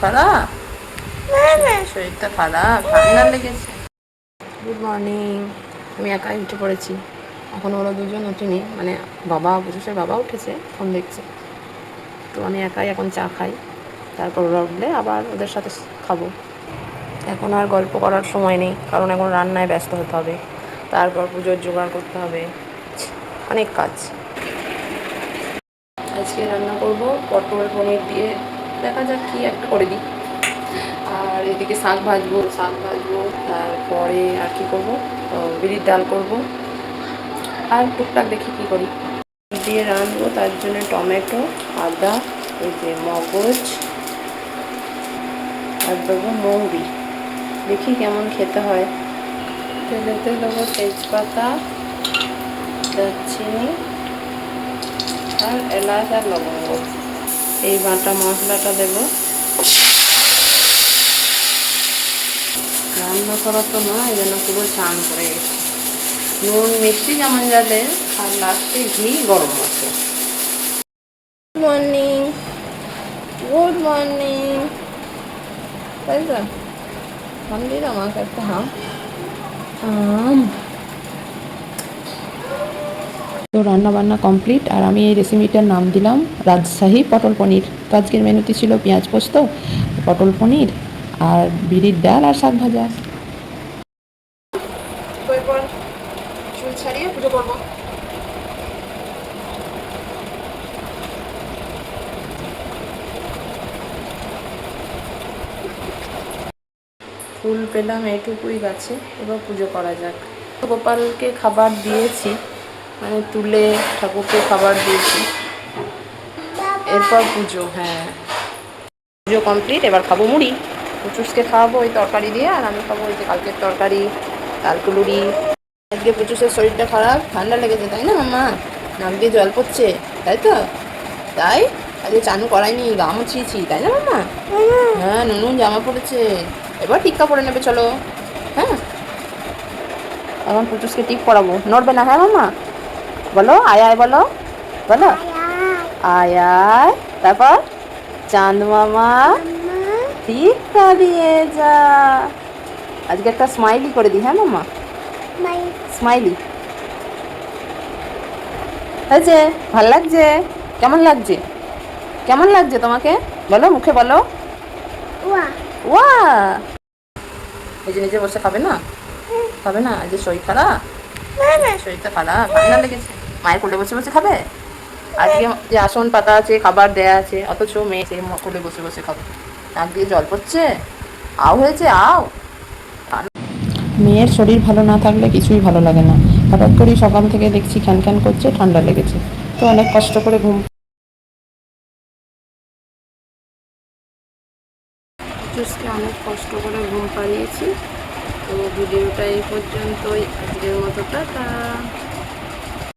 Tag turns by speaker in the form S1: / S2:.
S1: খারাপ? শরীরটা খারাপ, ঠান্ডা লেগেছে। Good morning. আমি একাই উঠে পড়েছি, এখন ওরা দুজন ওঠেনি, মানে বাবা পুজোসের বাবা উঠেছে, ফোন দেখছে। তো আমি একাই এখন চা খাই, তারপর ওরা উঠলে আবার ওদের সাথে খাবো। এখন আর গল্প করার সময় নেই, কারণ এখন রান্নায় ব্যস্ত হতে হবে, তারপর পুজোর জোগাড় করতে হবে, অনেক কাজ। আজকে রান্না করব পটল পনির দিয়ে, দেখা যাক কি একটা করে দিই। আর এদিকে শাক ভাজবো, তারপরে আর কি করব, বিরির ডাল করব, আর টুকটাক দেখি কি করি। দিয়ে রাঁধবো, তার জন্য টমেটো, আদা, এই যে মগজ, আর দেবো মৌরি, দেখি কেমন খেতে হয়। তেলেতে দেবো তেজপাতা, দারচিনি, আর এলাচ আর লবঙ্গ। এই বাটা মশলাটা দেবো। রান্না করা তো নয়, এই জন্য পুরো চান করে গেছে। নুন মিষ্টি যেমন যাবে, আর লাস্টে ঘি, গরম মশলা। Good morning, good morning. তাই তো হাম দিন আমাকে একটা হাম। তো রান্না বান্না কমপ্লিট, আর আমি এই রেসিপিটার নাম দিলাম রাজশাহী পটল পনির। তো আজকের মেনুতে ছিল পেঁয়াজ পোস্ত, পটল পনির, আর বিরির ডাল, আর শাক ভাজা। চুল ছাড়িয়ে পুজো করবো। ফুল পেলাম এইটুকুই গাছে, এবার পুজো করা যাক। গোপালকে খাবার দিয়েছি, মানে তুলে ঠাকুরকে খাবার দিয়েছি, এরপর পুজো। হ্যাঁ, পুজো কমপ্লিট, এবার খাবো মুড়ি। পুচুসকে খাওয়াবো ওই তরকারি দিয়ে, আর আমি খাবো ওই যে কালকের তরকারি, তালকুলুরি। আজকে পুচুসের শরীরটা খারাপ, ঠান্ডা লেগেছে, তাই না মাম্মা? নাক দিয়ে জল পড়ছে, তাই তো? তাই আজকে চানু করাইনি, গা মুছিয়েছি, তাই না মাম্মা? হ্যাঁ, নুনু জামা পড়েছে, এবার টিক্কা পরে নেবে, চলো। হ্যাঁ, এখন পুচুসকে টিপ পরাবো, নড়বে না, হ্যাঁ মাম্মা? বলো আয় আয়, বলো বলো আয় আয়, তারপর চাঁদ মামা টিক্কা দিয়ে যা। আজকে একটা স্মাইলি করে দিই, হ্যাঁ মাম্মা? স্মাইলি হয়েছে, ভাল লাগছে? কেমন লাগছে, কেমন লাগছে তোমাকে? বলো, মুখে বলো। ওয়া, নিজে নিজে বসে খাবে না? খাবে না, আজকে শরীর খারাপ, শরীরটা খারাপ, ঠান্ডা লেগেছে। মায়ের কোলে বসে বসে খাবে? আজকে যে আসন পাতা আছে, খাবার দেয়া আছে, অথচ মেয়ে সেই কোলে বসে বসে খাবে। নাক দিয়ে জল পড়ছে, আও হয়েছে, আও। মেয়ের শরীর ভালো না থাকলে কিছুই ভালো লাগে না। হঠাৎ করেই সকাল থেকে দেখছি খ্যান খ্যান করছে, ঠান্ডা লেগেছে। তো অনেক কষ্ট করে ঘুম অনেক কষ্ট করে ঘুম পাড়িয়েছি। তো ভিডিওটা এই পর্যন্তই, আজকের মতো টাটা।